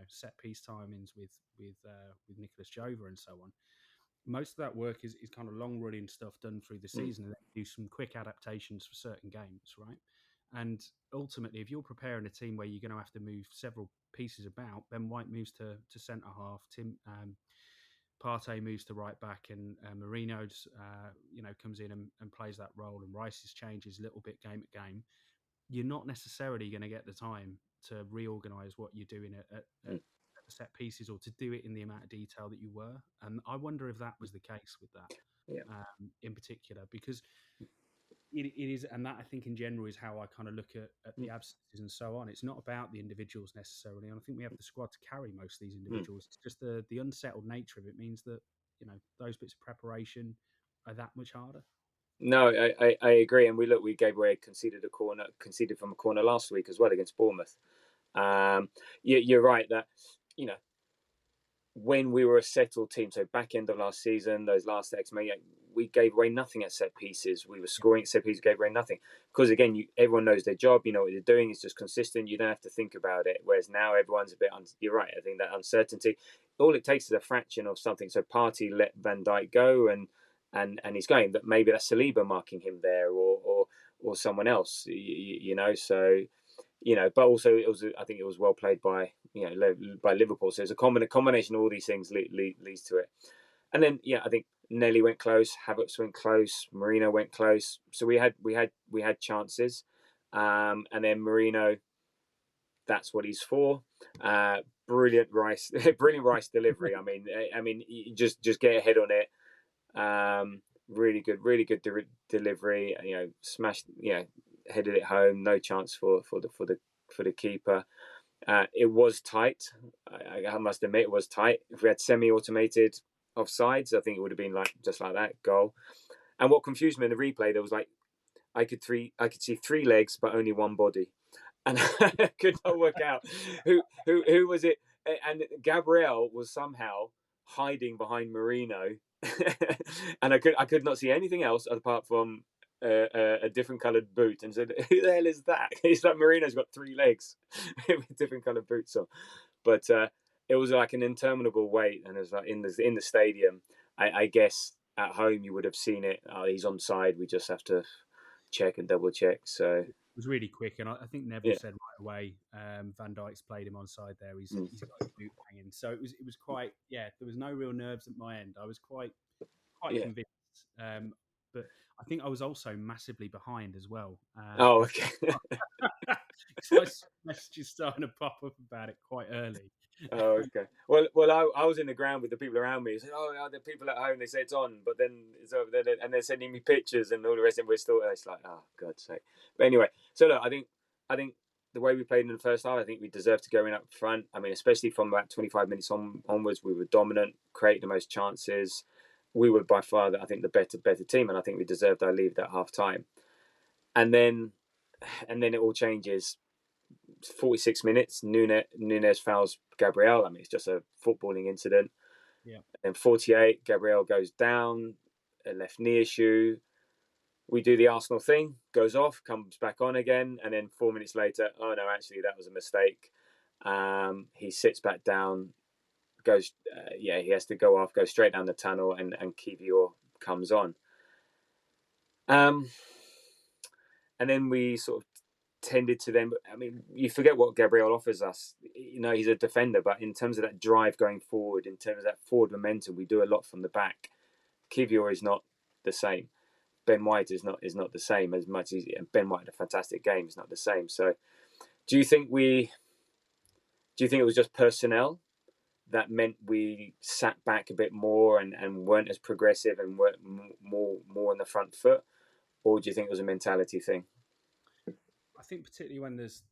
set piece timings with Nicholas Jova and so on, most of that work is kind of long running stuff done through the season, and then do some quick adaptations for certain games, right? And ultimately, if you're preparing a team where you're going to have to move several pieces about, Ben White moves to centre half, Partey moves to right back, and Marino, comes in and plays that role, and Rice's changes a little bit game at game. You're not necessarily going to get the time to reorganise what you're doing at the set pieces, or to do it in the amount of detail that you were. And I wonder if that was the case with that in particular, because it is, and that I think in general is how I kind of look at the absences and so on. It's not about the individuals necessarily, and I think we have the squad to carry most of these individuals. It's just the unsettled nature of it means that those bits of preparation are that much harder. No, I agree, and we gave away conceded from a corner last week as well against Bournemouth. You're right that when we were a settled team, so back end of last season, those last X, we gave away nothing at set pieces. We were Yeah. scoring at set pieces, gave away nothing. Because again, everyone knows their job, you know what they're doing, it's just consistent, you don't have to think about it. Whereas now everyone's a bit, you're right, I think that uncertainty, all it takes is a fraction of something. So Partey let Van Dijk go and he's going, but maybe that's Saliba marking him there or someone else, you know, so you know, but also I think it was well played by by Liverpool. So it's a combination of all these things leads to it. And then I think Nelly went close, Havertz went close, Marino went close. So we had chances, and then Marino, that's what he's for. Brilliant Rice, brilliant Rice delivery. I mean, you just get ahead on it. Really good delivery. You know, smashed. Headed it home. No chance for the keeper. It was tight. I must admit, it was tight. If we had semi-automated offsides, I think it would have been just like that goal. And what confused me in the replay, there was I could see three legs but only one body, and I could not work out who was it. And Gabriel was somehow hiding behind Marino, and I could not see anything else apart from a different coloured boot, and said, "Who the hell is that?" It's like Marino's got three legs with different coloured boots on, but it was like an interminable wait, and it was like in the stadium. I guess at home you would have seen it. Oh, he's onside. We just have to check and double check. So It was really quick, and I think Neville yeah, said right away, Van Dijk's played him on side there. mm. He's got his boot hanging, so it was quite There was no real nerves at my end. I was quite Yeah. convinced, but I think I was also massively behind as well. Oh, Before okay. so I saw messages starting to pop up about it quite early. Oh, okay. Well, I was in the ground with the people around me. Said, "Oh, yeah, the people at home, they say it's on, but then it's over there, and they're sending me pictures and all the rest, and we're still." It's like, oh, God's sake. But anyway, so look, I think the way we played in the first half, I think we deserved to go in up front. I mean, especially from about 25 minutes onwards, we were dominant, creating the most chances. We were by far, I think, the better team, and I think we deserved our lead at half time. And then, it all changes 46 minutes, Nunez fouls Gabriel. I mean, it's just a footballing incident. Yeah. Then 48, Gabriel goes down, a left knee issue. We do the Arsenal thing, goes off, comes back on again, and then 4 minutes later, oh no, actually that was a mistake. He sits back down, goes, he has to go off, go straight down the tunnel, and Kivior comes on. And then we sort of tended to them. I mean, you forget what Gabriel offers us. You know, he's a defender, but in terms of that drive going forward, in terms of that forward momentum, we do a lot from the back. Kivior is not the same. Ben White is not the same as much as Ben White had a fantastic game. Is not the same. So, do you think it was just personnel that meant we sat back a bit more and weren't as progressive and weren't more on the front foot, or do you think it was a mentality thing? I think particularly when there's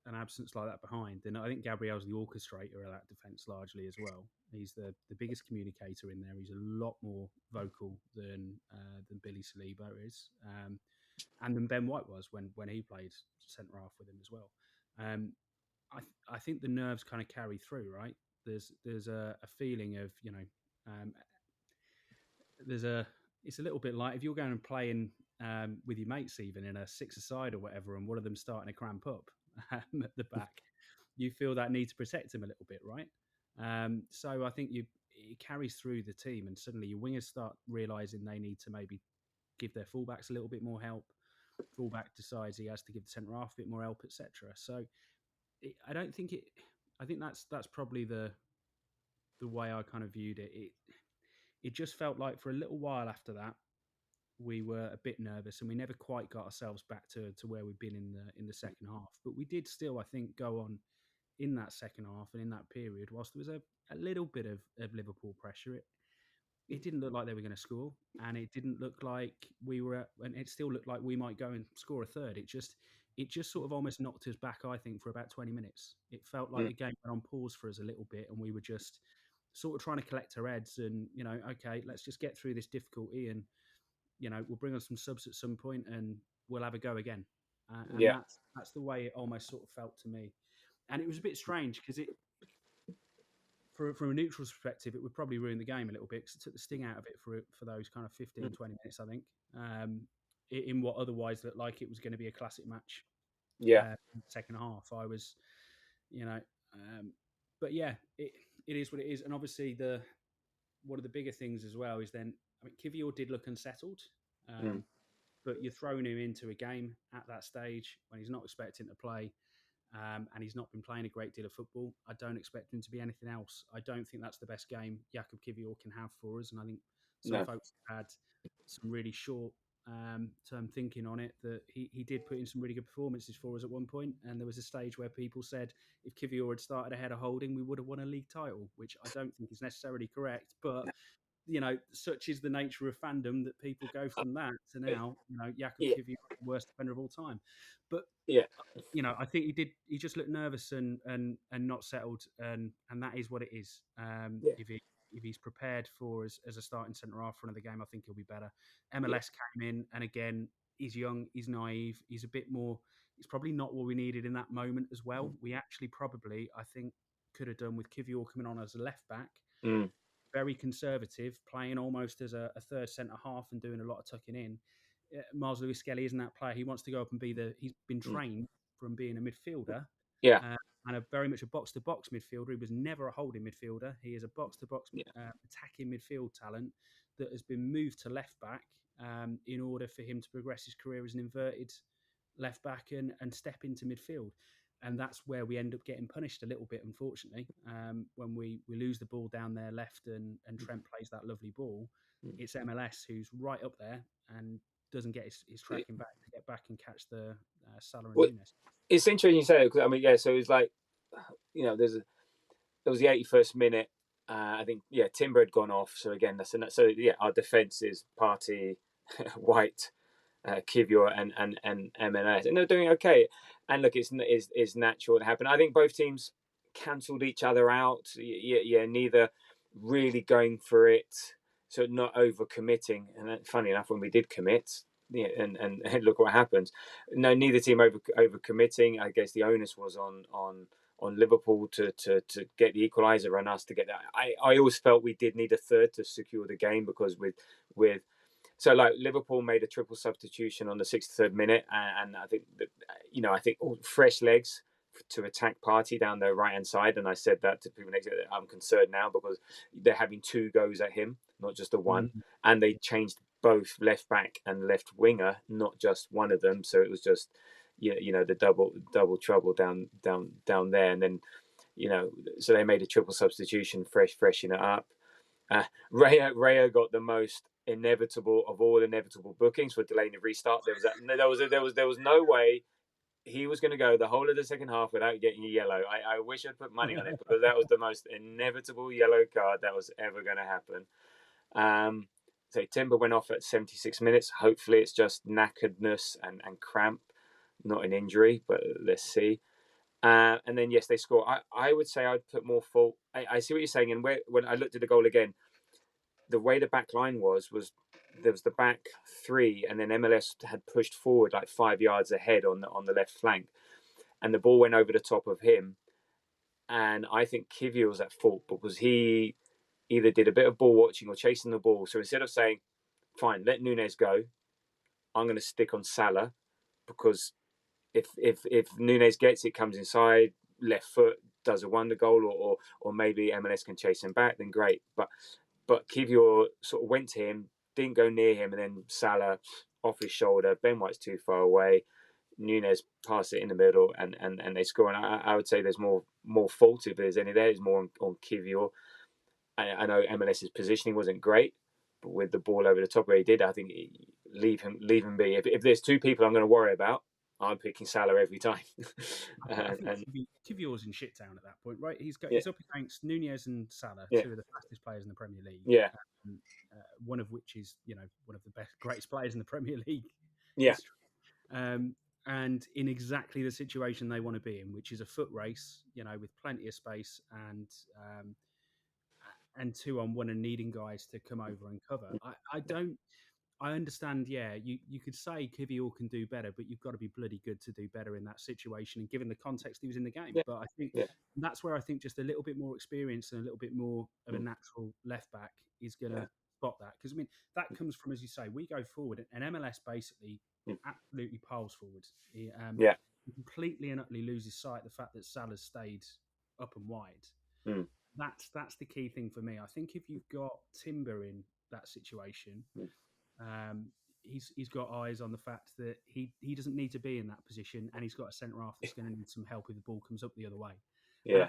an absence like that behind, and I think Gabriel's the orchestrator of that defence largely as well. He's the biggest communicator in there. He's a lot more vocal than Billy Saliba is, and than Ben White was when he played centre half with him as well. Um, I think the nerves kind of carry through, right? There's a feeling of um, there's a it's a little bit like if you're going and playing with your mates even in a six-a-side or whatever, and one of them starting to cramp up at the back, you feel that need to protect them a little bit, right? So I think it carries through the team, and suddenly your wingers start realizing they need to maybe give their fullbacks a little bit more help. Fullback decides he has to give the centre half a bit more help, etc. So I don't think it. I think that's probably the way I kind of viewed it. It just felt like for a little while after that we were a bit nervous and we never quite got ourselves back to where we've been in the second half. But we did still, I think, go on in that second half and in that period, whilst there was a little bit of Liverpool pressure. It didn't look like they were going to score, and it didn't look like we were, and it still looked like we might go and score a third. It just sort of almost knocked us back, I think, for about 20 minutes. It felt like Mm, the game went on pause for us a little bit, and we were just sort of trying to collect our heads and, okay, let's just get through this difficulty and, we'll bring on some subs at some point and we'll have a go again. And yeah, that's the way it almost sort of felt to me. And it was a bit strange because from a neutral's perspective, it would probably ruin the game a little bit because it took the sting out of it for those kind of 15, 20 minutes, I think, in what otherwise looked like it was going to be a classic match. Yeah. In the second half, I was, you know, um, but yeah, it is what it is. And obviously, one of the bigger things as well is then, I mean, Kivior did look unsettled, Mm. but you're throwing him into a game at that stage when he's not expecting to play. And he's not been playing a great deal of football. I don't expect him to be anything else. I don't think that's the best game Jakub Kivior can have for us. And I think some No. folks have had some really short term thinking on it that he did put in some really good performances for us at one point. And there was a stage where people said if Kivior had started ahead of Holding, we would have won a league title, which I don't think is necessarily correct. But such is the nature of fandom that people go from that to now, Jakub Yeah. Kivior, the worst defender of all time. But Yeah. I think he did. He just looked nervous and not settled, and that is what it is. Yeah. If he's prepared for as a starting centre half for another game, I think he'll be better. Yeah. MLS came in, and again, he's young, he's naive, he's a bit more. He's probably not what we needed in that moment as well. We actually probably, I think, could have done with Kivior coming on as a left back, Mm. very conservative, playing almost as a third centre half and doing a lot of tucking in. Miles Lewis Skelly isn't that player. He wants to go up and be the. He's been Mm. trained from being a midfielder Yeah. and a very much a box to box midfielder. He was never a holding midfielder. He is a box to box Yeah. attacking midfield talent that has been moved to left back in order for him to progress his career as an inverted left back and step into midfield. And that's where we end up getting punished a little bit, unfortunately. When we lose the ball down there left and Trent plays that lovely ball, Mm. it's MLS who's right up there and doesn't get his tracking back to get back and catch the Salah and Well, Nunes. it's interesting you say it because I mean, yeah. So it's like, there was the 81st minute. I think Timber had gone off. So again, so yeah. Our defense is Party, White, Kivior, and MLS, and they're doing okay. And look, it's natural to happen. I think both teams cancelled each other out. Yeah, neither really going for it, so not over committing. And funny enough, when we did commit, yeah, and look what happens. No, neither team over committing. I guess the onus was on Liverpool to get the equaliser and us to get that. I always felt we did need a third to secure the game because with so like Liverpool made a triple substitution on the 63rd minute, and I think that I think all fresh legs to attack Party down the right hand side, and I said that to people next to I'm concerned now because they're having two goes at him, not just the one, Mm. and they changed both left back and left winger, not just one of them. So it was just the double trouble down there, and then so they made a triple substitution, freshen it up. Rayo got the most inevitable of all inevitable bookings for delaying the restart. There was no way he was going to go the whole of the second half without getting a yellow. I wish I'd put money on it because that was the most inevitable yellow card that was ever going to happen. So Timber went off at 76 minutes. Hopefully it's just knackeredness and cramp, not an injury, but let's see. And then yes, they score. I would say I'd put more fault. I see what you're saying, and when I looked at the goal again, the way the back line was there was the back three, and then MLS had pushed forward like 5 yards ahead on the left flank, and the ball went over the top of him. And I think Kivior was at fault because he either did a bit of ball watching or chasing the ball. So instead of saying, "Fine, let Nunes go," I'm going to stick on Salah because if Nunes gets it, comes inside, left foot does a wonder goal, or maybe MLS can chase him back, then great. But Kivior sort of went to him, didn't go near him, and then Salah off his shoulder. Ben White's too far away. Nunes passed it in the middle, and they score. And I would say there's more fault if there's any there. Is more on Kivior. I know MLS's positioning wasn't great, but with the ball over the top where he did, I think leave him be. If there's two people I'm going to worry about, I'm picking Salah every time. I think and Kivior's in shit town at that point, right? yeah, He's up against Nunez and Salah, yeah, two of the fastest players in the Premier League. yeah, Um, one of which is one of the greatest players in the Premier League yeah, history. Um, and in exactly the situation they want to be in, which is a foot race, with plenty of space and 2-on-1 and needing guys to come over and cover. I don't. I understand. Yeah, you could say Kivior can do better, but you've got to be bloody good to do better in that situation, and given the context he was in the game. Yeah, But I think yeah, that's where I think just a little bit more experience and a little bit more of a mm, natural left back is going yeah, to spot that. Because I mean, that comes from, as you say, we go forward, and MLS basically mm, absolutely piles forward. yeah, He completely and utterly loses sight of the fact that Salah's stayed up and wide. mm, That's the key thing for me. I think if you've got Timber in that situation, mm, um, he's got eyes on the fact that he doesn't need to be in that position, and he's got a centre half that's going to need some help if the ball comes up the other way. And, yeah.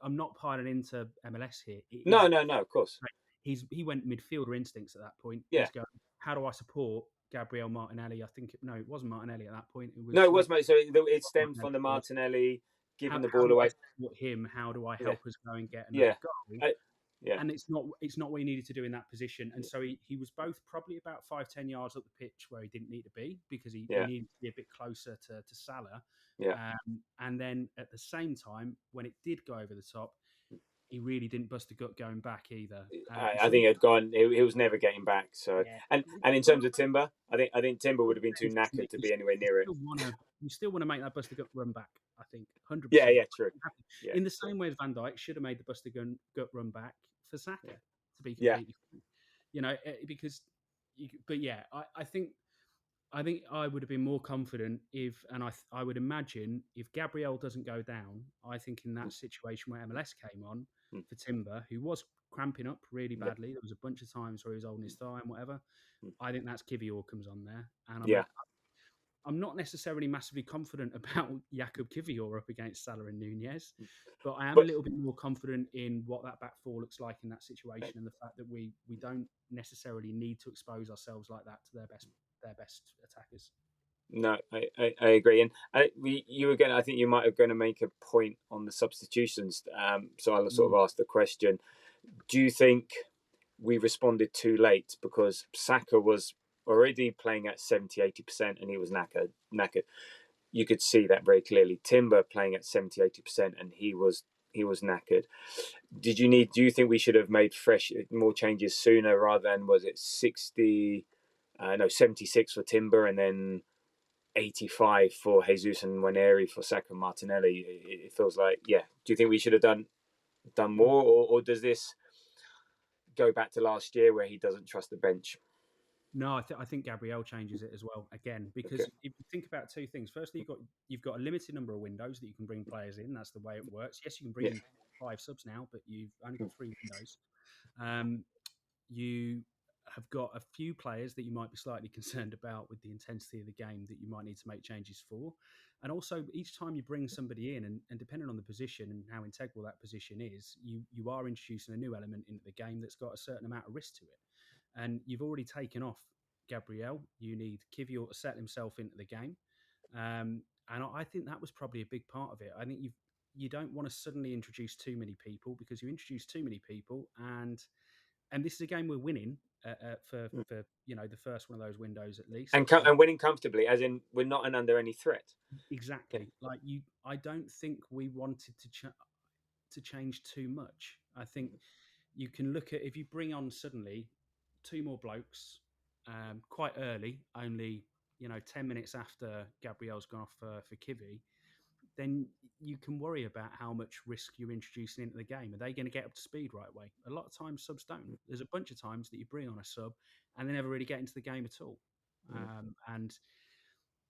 I'm not piling into MLS here. It No, is no, no. Of course. he went midfielder instincts at that point. Yeah. He's going, how do I support Gabriel Martinelli? I think no, it wasn't Martinelli at that point. It No, was it maybe was mate. So it stemmed Martinelli. from the Martinelli giving the How ball do I away. support him? How do I Yeah, help us go and get another yeah, goal? I, yeah, And it's not what he needed to do in that position. And yeah, so he was both probably about 5-10 yards up the pitch where he didn't need to be because he yeah, needed to be a bit closer to Salah. yeah. And then at the same time, when it did go over the top, he really didn't bust a gut going back either. I So think it'd gone. He was never getting back. So, yeah, and in terms of Timber, I think Timber would have been too isn't knackered it? to be anywhere near it. You still want to make that Buster Gut run back. I think Yeah, 100%. yeah, true. Yeah, In the true. same way as Van Dijk should have made the Buster Gut run back for Saka, Yeah, to be yeah, completely, because. But yeah, I think I would have been more confident if, and I would imagine if Gabriel doesn't go down, I think in mm, that situation where MLS came on mm, for Timber, who was cramping up really yeah, badly, there was a bunch of times where he was holding his mm, thigh and whatever. mm, I think that's Kivior comes on there, and yeah. I'm not necessarily massively confident about Jakub Kivior up against Salah and Nunez, but I am a But little bit more confident in what that back four looks like in that situation, and the fact that we don't necessarily need to expose ourselves like that to their best attackers. no, I agree. And you were going. I think you might have going to make a point on the substitutions. So I'll sort Mm. of ask the question: do you think we responded too late because Saka was already playing at 70-80% and he was knackered? You could see that very clearly. Timber playing at 70-80% and he was knackered. Do you think we should have made more changes sooner rather than, was it 60? No, 76 for Timber and then 85 for Jesus and Waneri for Saka and Martinelli. It feels like, yeah. Do you think we should have done more, or does this go back to last year where he doesn't trust the bench? No, I think Gabriel changes it as well again because Okay. if you think about two things. Firstly, you've got a limited number of windows that you can bring players in. That's the way it works. Yes, you can bring Yeah. in 5 subs now, but you've only got 3 windows. Um, you have got a few players that you might be slightly concerned about with the intensity of the game that you might need to make changes for. And also, each time you bring somebody in, and depending on the position and how integral that position is, you are introducing a new element into the game that's got a certain amount of risk to it. And you've already taken off Gabriel. You need Kivior to set himself into the game. And I think that was probably a big part of it. I think you don't want to suddenly introduce too many people because you introduce too many people, and this is a game we're winning for the first one of those windows at least. and So and winning comfortably, as in we're not under any threat. Yeah. exactly, like I don't think we wanted to change too much. I think you can look at if you bring on suddenly 2 more blokes quite early, only 10 minutes after Gabriel's gone off for Kivi, then you can worry about how much risk you're introducing into the game. Are they going to get up to speed right away? A lot of times subs don't. There's a bunch of times that you bring on a sub and they never really get into the game at all. And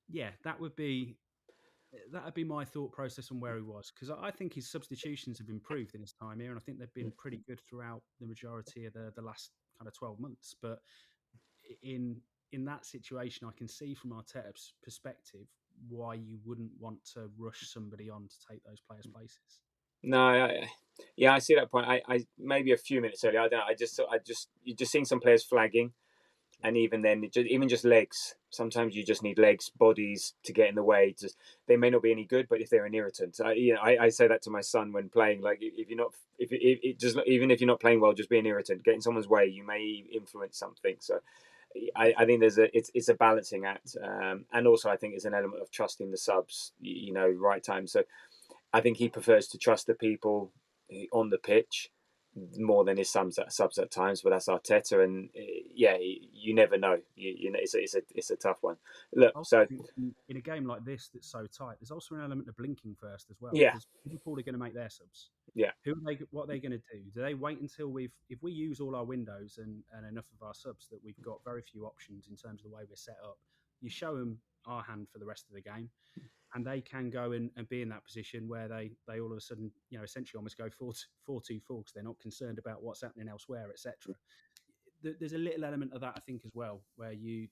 yeah, that'd be my thought process on where he was, because I think his substitutions have improved in his time here, and I think they've been pretty good throughout the majority of the last kind of 12 months. But in in that situation, I can see from Arteta's perspective why you wouldn't want to rush somebody on to take those players' places. No, yeah, I see that point. I maybe a few minutes earlier. I don't know. You just seen some players flagging, and even then, even just legs. Sometimes you just need legs, bodies to get in the way. They may not be any good, but if they're an irritant, I say that to my son when playing. Like if you're not, if it just even if you're not playing well, just be an irritant. Get in someone's way, you may influence something. So I think it's a balancing act, and also I think it's an element of trusting the subs. Right time. So I think he prefers to trust the people on the pitch more than his subs at times, but that's Arteta, and yeah, you never know. You know, it's a tough one. Look, I also so think in a game like this that's so tight, there's also an element of blinking first as well, yeah, because Liverpool are going to make their subs. yeah, What are they going to do? Do they wait until if we use all our windows and enough of our subs that we've got very few options in terms of the way we're set up? You show them our hand for the rest of the game, and they can go and be in that position where they all of a sudden, essentially almost go 4-2-4 because they're not concerned about what's happening elsewhere, etc. There's a little element of that, I think, as well, where you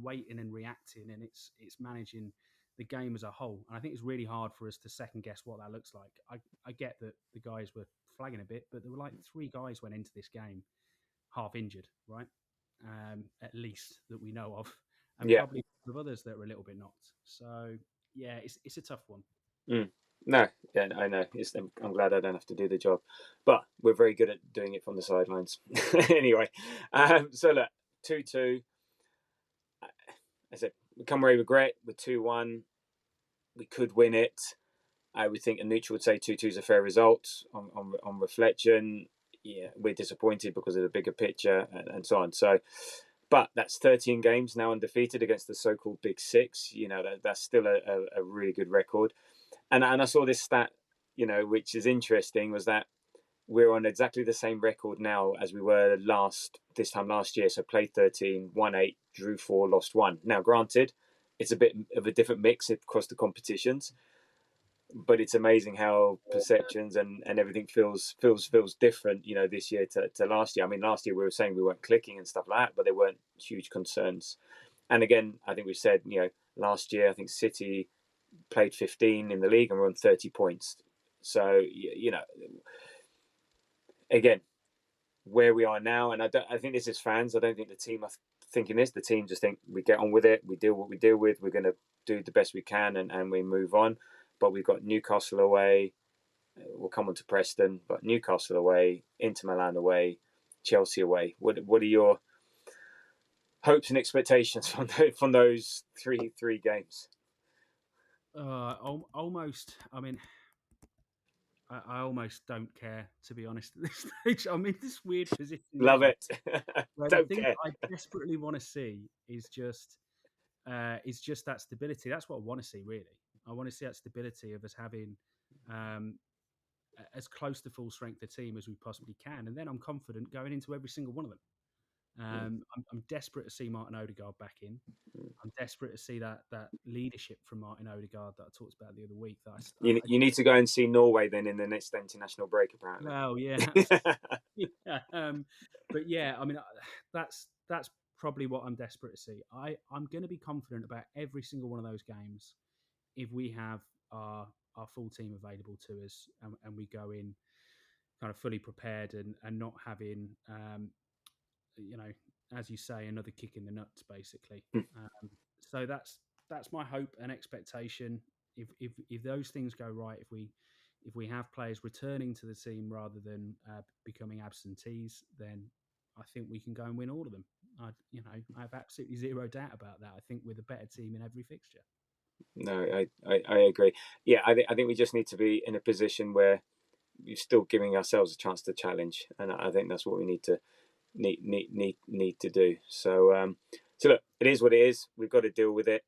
waiting and reacting, and it's managing the game as a whole. And I think it's really hard for us to second guess what that looks like. I get that the guys were flagging a bit, but there were like three guys went into this game half injured, right? At least that we know of, and yeah. probably with others that were a little bit knocked. So yeah, it's a tough one. Mm. No, yeah, I know. I'm glad I don't have to do the job, but we're very good at doing it from the sidelines. Anyway, so look, 2-2. I said we come away with regret with 2-1. We could win it. I would think a neutral would say 2-2 is a fair result on reflection. Yeah, we're disappointed because of the bigger picture and so on. So, but that's 13 games now undefeated against the so-called Big Six. You know, that's still a really good record. And I saw this stat, which is interesting, was that we're on exactly the same record now as we were this time last year. So played 13, won 8, drew 4, lost 1. Now, granted, it's a bit of a different mix across the competitions, but it's amazing how perceptions and everything feels different, this year to last year. I mean, last year we were saying we weren't clicking and stuff like that, but there weren't huge concerns. And again, I think we said, last year I think City played 15 in the league and were on 30 points. So again, where we are now, and I think this is fans. I don't think the team are thinking this. The team just think we get on with it. We deal what we deal with. We're going to do the best we can, and we move on. But we've got Newcastle away. We'll come on to Preston, but Newcastle away, Inter Milan away, Chelsea away. What are your hopes and expectations from those three games? Almost. I mean, I almost don't care, to be honest, at this stage. I'm in this weird position Love now it. where the Don't thing care. I desperately want to see is just that stability. That's what I want to see, really. I want to see that stability of us having um, as close to full strength a team as we possibly can, and then I'm confident going into every single one of them. Mm. I'm desperate to see Martin Odegaard back in. I'm desperate to see that leadership from Martin Odegaard that I talked about the other week. You need to go and see Norway then in the next international break, apparently. Well, yeah, yeah. But yeah, I mean, that's probably what I'm desperate to see. I'm going to be confident about every single one of those games if we have our full team available to us and we go in kind of fully prepared and not having you know, as you say, another kick in the nuts, basically. So that's my hope and expectation. If those things go right, if we have players returning to the team rather than becoming absentees, then I think we can go and win all of them. I have absolutely zero doubt about that. I think we're the better team in every fixture. No, I agree. Yeah, I think we just need to be in a position where we're still giving ourselves a chance to challenge, and I think that's what we need to do. So look, it is what it is. We've got to deal with it.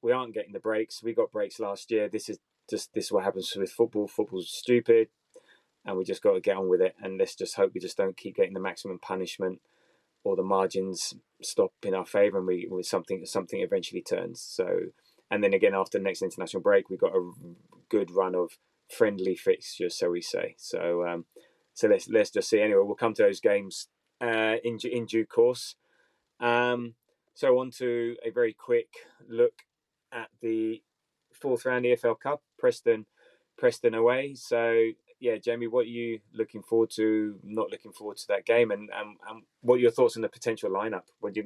We aren't getting the breaks. We got breaks last year. This is what happens with football. Football's stupid, and we just got to get on with it. And let's just hope we just don't keep getting the maximum punishment or the margins stop in our favour, and we something eventually turns. So, and then again after the next international break, we got a good run of friendly fixtures, so we say. So let's just see. Anyway, we'll come to those games in due course. So on to a very quick look at the fourth round EFL Cup, Preston away. So yeah, Jamie, what are you looking forward to? Not looking forward to that game, and what are your thoughts on the potential lineup? What do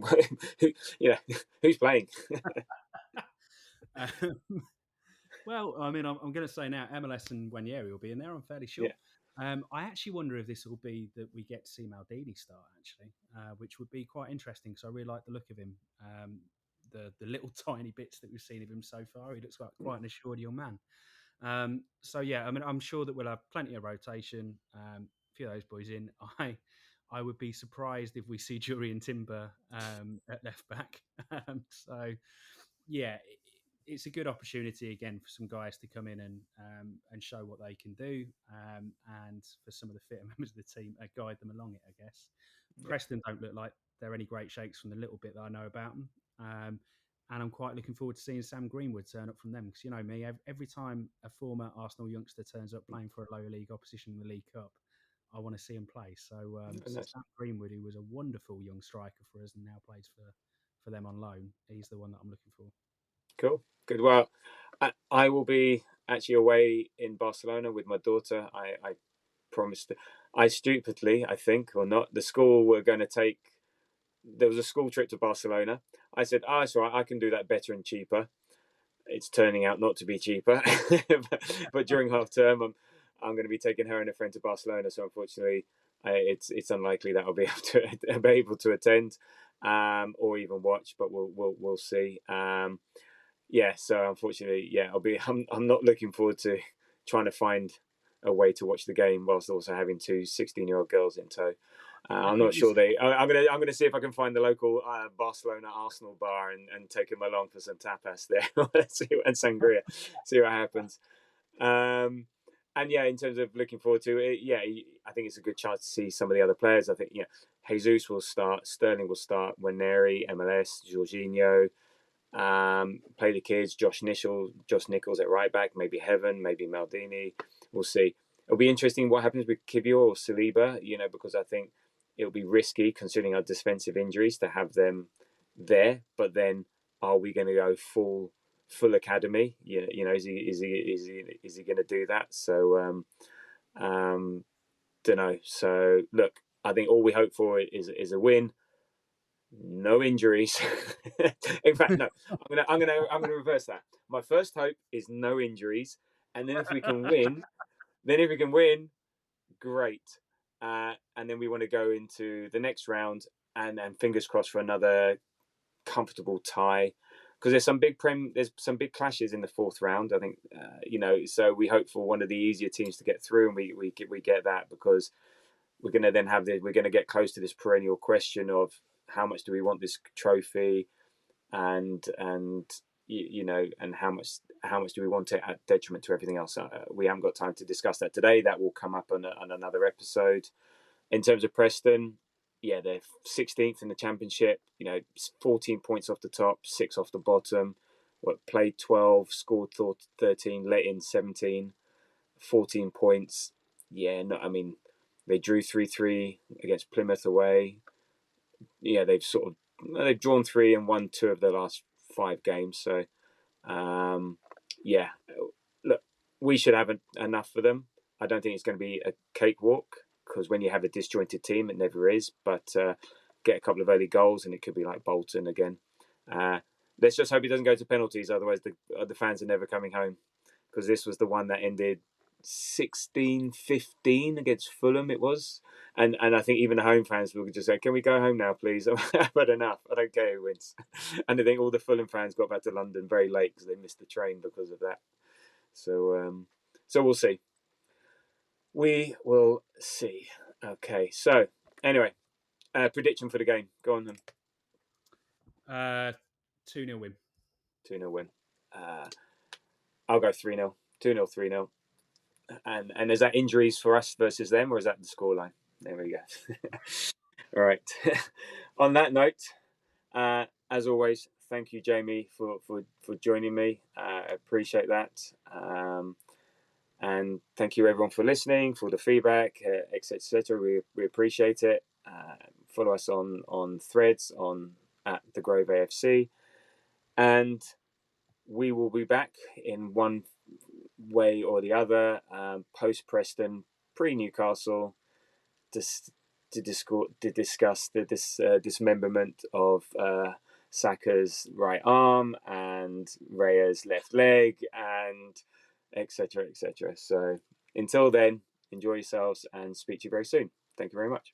who's playing? Um, well, I mean, I'm going to say now, MLS and Wanyeri will be in there. I'm fairly sure. Yeah, I actually wonder if this will be that we get to see Maldini start, actually, which would be quite interesting because I really like the look of him. The little tiny bits that we've seen of him so far, he looks like quite an assured young man. So yeah, I mean, I'm sure that we'll have plenty of rotation. A few of those boys in. I I would be surprised if we see Julian Timber at left back. So, yeah, it's a good opportunity again for some guys to come in and show what they can do, and for some of the fitter members of the team guide them along it. I guess Preston don't look like they're any great shakes from the little bit that I know about them. And I'm quite looking forward to seeing Sam Greenwood turn up from them because, you know me, every time a former Arsenal youngster turns up playing for a lower league opposition in the League Cup, I want to see him play. So, so Nice. Sam Greenwood, who was a wonderful young striker for us and now plays for them on loan, he's the one that I'm looking for. Cool. Good. Well, I will be actually away in Barcelona with my daughter. I promised. I stupidly, I think, or not, the school were going to take. There was a school trip to Barcelona. I said, "Oh, it's all right. I can do that better and cheaper." It's turning out not to be cheaper, but during half term, I'm going to be taking her and a friend to Barcelona. So unfortunately, it's unlikely that I'll be able to attend, or even watch. But we'll see. Yeah, so unfortunately, yeah, I'm not looking forward to trying to find a way to watch the game whilst also having two 16-year-old girls in tow. I'm not sure I'm gonna see if I can find the local Barcelona Arsenal bar and take them along for some tapas there. And sangria, see what happens. And yeah, in terms of looking forward to it, yeah, I think it's a good chance to see some of the other players. I think Jesus will start, Sterling will start, Waneri, MLS, Jorginho. Play the kids, Josh Nichols at right back, maybe Heaven, maybe Maldini. We'll see. It'll be interesting what happens with Kivior or Saliba, because I think it'll be risky considering our defensive injuries to have them there. But then, are we going to go full academy? Is he going to do that? So, don't know. So look, I think all we hope for is a win. No injuries. In fact, no. I'm gonna reverse that. My first hope is no injuries, and then if we can win, great. And then we want to go into the next round and fingers crossed for another comfortable tie, because there's some big clashes in the fourth round. I think so we hope for one of the easier teams to get through, and we get that, because we're going to then we're going to get close to this perennial question of how much do we want this trophy, and how much do we want it at detriment to everything else. We haven't got time to discuss that today. That will come up on another episode. In terms of Preston, yeah, they're 16th in the championship. 14 points off the top, 6 off the bottom. Played 12, scored 13, let in 17, 14 points. Yeah, no, I mean, they drew 3-3 against Plymouth away. Yeah, they've drawn 3 and won 2 of their last 5 games. So, yeah, look, we should have enough for them. I don't think it's going to be a cakewalk, because when you have a disjointed team, it never is. But get a couple of early goals, and it could be like Bolton again. Let's just hope it doesn't go to penalties. Otherwise, the fans are never coming home, because this was the one that ended 16-15 against Fulham. It was, and I think even the home fans will just say, "Can we go home now, please? I've had enough. I don't care who wins." And I think all the Fulham fans got back to London very late because they missed the train because of that. So, we'll see. We will see. Okay. So anyway, prediction for the game. Go on then. 2-0 win. 2-0 win. I'll go 3-0. 2-0, 3-0. And is that injuries for us versus them, or is that the scoreline? There we go. All right. On that note, as always, thank you, Jamie, for joining me. I appreciate that. And thank you, everyone, for listening, for the feedback, etc. We appreciate it. Follow us on Threads at the Grove AFC, and we will be back in one way or the other, post Preston, pre Newcastle, to discuss the dismemberment of Saka's right arm and Raya's left leg, and etc. So until then, enjoy yourselves and speak to you very soon. Thank you very much.